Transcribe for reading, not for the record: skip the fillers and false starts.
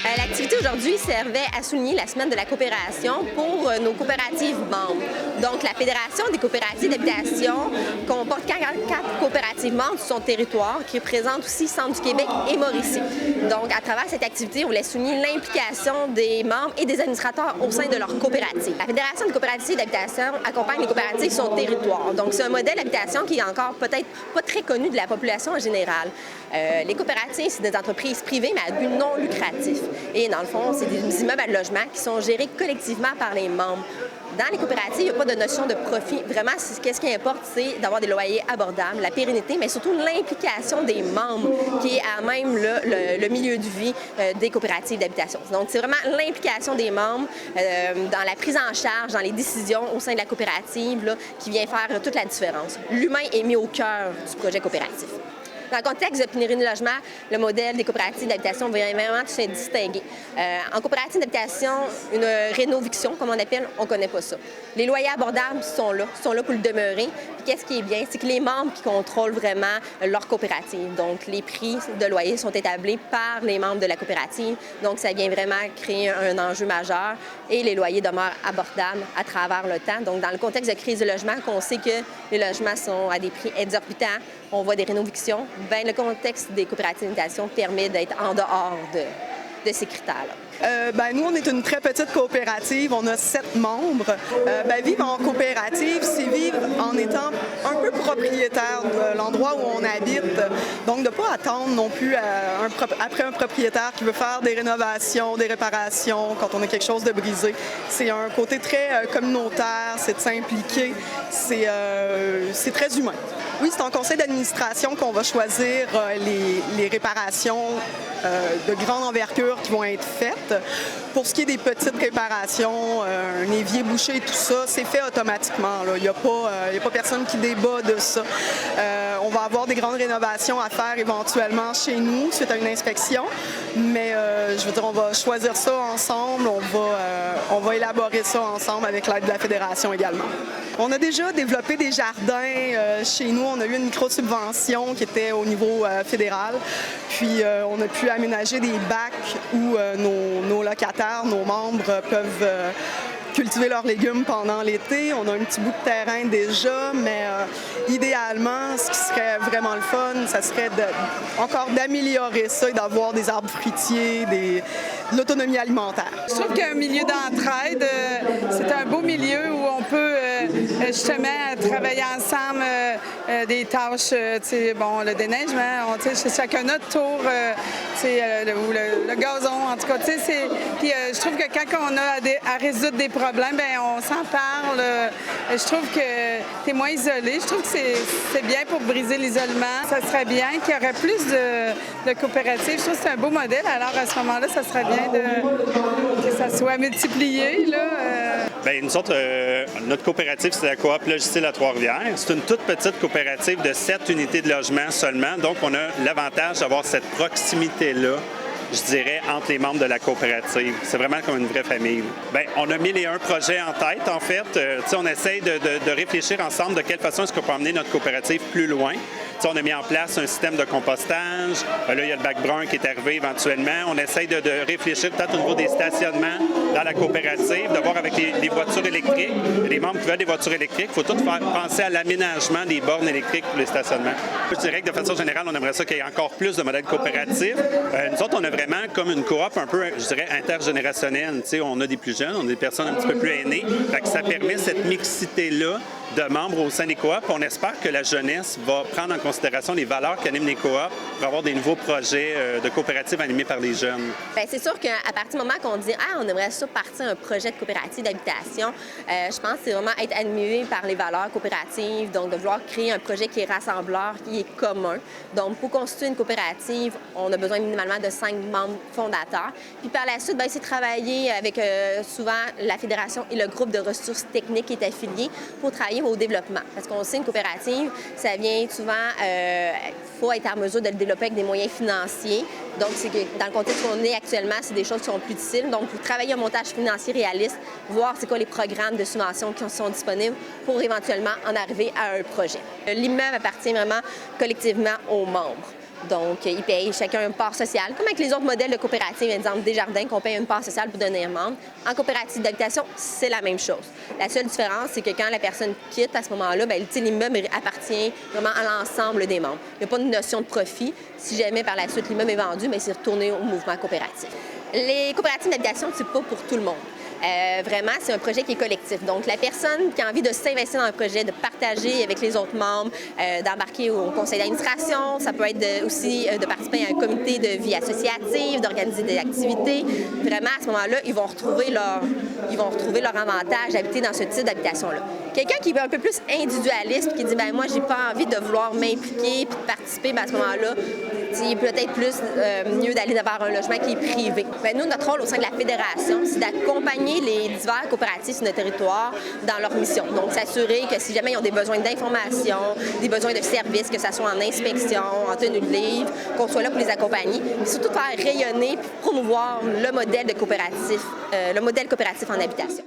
L'activité aujourd'hui servait à souligner la semaine de la coopération pour nos coopératives membres. Donc, la Fédération des coopératives d'habitation comporte 44 coopératives membres sur son territoire qui représentent aussi Centre du Québec et Mauricie. Donc, à travers cette activité, on voulait souligner l'implication des membres et des administrateurs au sein de leur coopérative. La Fédération des coopératives d'habitation accompagne les coopératives sur son territoire. Donc, c'est un modèle d'habitation qui est encore peut-être pas très connu de la population en général. Les coopératives, c'est des entreprises privées, mais à but non lucratif. Et dans le fond, c'est des immeubles à logement qui sont gérés collectivement par les membres. Dans les coopératives, il n'y a pas de notion de profit. Vraiment, qu'est-ce qui importe, c'est d'avoir des loyers abordables, la pérennité, mais surtout l'implication des membres, qui est à même le milieu de vie des coopératives d'habitation. Donc, c'est vraiment l'implication des membres dans la prise en charge, dans les décisions au sein de la coopérative, là, qui vient faire toute la différence. L'humain est mis au cœur du projet coopératif. Dans le contexte de pénurie de logement, le modèle des coopératives d'habitation va vraiment se distinguer. En coopérative d'habitation, une rénoviction, comme on appelle, on ne connaît pas ça. Les loyers abordables sont là pour le demeurer. Puis qu'est-ce qui est bien, c'est que les membres qui contrôlent vraiment leur coopérative. Donc, les prix de loyer sont établis par les membres de la coopérative. Donc, ça vient vraiment créer un enjeu majeur et les loyers demeurent abordables à travers le temps. Donc, dans le contexte de crise de logement, qu'on sait que les logements sont à des prix exorbitants, on voit des rénovictions. Bien, le contexte des coopératives d'habitation permet d'être en dehors de ces critères-là. Nous, on est une très petite coopérative. On a 7 membres. Vivre en coopérative, c'est vivre en étant un peu propriétaire de l'endroit où on habite. Donc, de ne pas attendre non plus après un propriétaire qui veut faire des rénovations, des réparations quand on a quelque chose de brisé. C'est un côté très communautaire, c'est de s'impliquer. C'est très humain. Oui, c'est en conseil d'administration qu'on va choisir les réparations de grande envergure qui vont être faites. Pour ce qui est des petites réparations, un évier bouché et tout ça, c'est fait automatiquement. Il n'y a pas personne qui débat de ça. On va avoir des grandes rénovations à faire éventuellement chez nous suite à une inspection, mais on va choisir ça ensemble, on va élaborer ça ensemble avec l'aide de la Fédération également. On a déjà développé des jardins chez nous. On a eu une micro-subvention qui était au niveau fédéral. Puis on a pu aménager des bacs où nos locataires, nos membres peuvent cultiver leurs légumes pendant l'été. On a un petit bout de terrain déjà, mais idéalement, ce qui serait vraiment le fun, ça serait encore d'améliorer ça et d'avoir des arbres fruitiers, de l'autonomie alimentaire. Je trouve qu'un milieu d'entraide, c'est un beau milieu où on peut justement travailler ensemble des tâches, le déneigement, chacun notre tour, le gazon, en tout cas. Puis je trouve que quand on a à résoudre des problèmes, on s'en parle. Je trouve que tu es moins isolé. Je trouve que c'est bien pour briser l'isolement. Ça serait bien qu'il y aurait plus de coopératives. Je trouve que c'est un beau modèle. Alors à ce moment-là, ça serait bien que ça soit multiplié. Nous autres, notre coopérative, c'est la coop Logicile à Trois-Rivières. C'est une toute petite coopérative de 7 unités de logement seulement. Donc, on a l'avantage d'avoir cette proximité-là, je dirais, entre les membres de la coopérative. C'est vraiment comme une vraie famille. On a 1001 projets en tête, en fait. On essaye de réfléchir ensemble de quelle façon est-ce qu'on peut emmener notre coopérative plus loin. On a mis en place un système de compostage. Là, il y a le bac brun qui est arrivé éventuellement. On essaye de réfléchir peut-être au niveau des stationnements dans la coopérative, de voir avec les voitures électriques. Les membres qui veulent des voitures électriques, il faut tout faire penser à l'aménagement des bornes électriques pour les stationnements. Je dirais que de façon générale, on aimerait ça qu'il y ait encore plus de modèles coopératifs. Nous autres, on a vraiment comme une coop un peu, je dirais, intergénérationnelle. On a des plus jeunes, on a des personnes un petit peu plus aînées. Ça permet cette mixité-là de membres au sein des coops. On espère que la jeunesse va prendre en considération les valeurs qu'animent les coops pour avoir des nouveaux projets de coopératives animés par les jeunes. C'est sûr qu'à partir du moment qu'on dit « on aimerait ça partir un projet de coopérative d'habitation », je pense que c'est vraiment être animé par les valeurs coopératives, donc de vouloir créer un projet qui est rassembleur, qui est commun. Donc, pour constituer une coopérative, on a besoin minimalement de 5 membres fondateurs. Puis par la suite, c'est travailler avec souvent la fédération et le groupe de ressources techniques qui est affilié pour travailler au développement. Parce qu'on sait, une coopérative, ça vient souvent, faut être en mesure de le développer avec des moyens financiers. Donc, c'est que dans le contexte qu'on est actuellement, c'est des choses qui sont plus difficiles. Donc, pour travailler un montage financier réaliste, voir c'est quoi les programmes de subvention qui sont disponibles pour éventuellement en arriver à un projet. L'immeuble appartient vraiment collectivement aux membres. Donc, ils payent chacun une part sociale, comme avec les autres modèles de coopératives, exemple Desjardins, qu'on paye une part sociale pour devenir membre. En coopérative d'habitation, c'est la même chose. La seule différence, c'est que quand la personne quitte à ce moment-là, l'immeuble appartient vraiment à l'ensemble des membres. Il n'y a pas de notion de profit. Si jamais par la suite l'immeuble est vendu, c'est retourné au mouvement coopératif. Les coopératives d'habitation, c'est pas pour tout le monde. Vraiment, c'est un projet qui est collectif. Donc, la personne qui a envie de s'investir dans un projet, de partager avec les autres membres, d'embarquer au conseil d'administration, ça peut être aussi de participer à un comité de vie associative, d'organiser des activités. Vraiment, à ce moment-là, ils vont retrouver leur avantage d'habiter dans ce type d'habitation-là. Quelqu'un qui est un peu plus individualiste, qui dit moi, j'ai pas envie de vouloir m'impliquer puis de participer, à ce moment-là, il est peut-être plus mieux d'aller vers un logement qui est privé. Nous, notre rôle au sein de la Fédération, c'est d'accompagner les divers coopératifs sur notre territoire dans leur mission. Donc, s'assurer que si jamais ils ont des besoins d'information, des besoins de services, que ce soit en inspection, en tenue de livre, qu'on soit là pour les accompagner, mais surtout faire rayonner et promouvoir le modèle coopératif en habitation.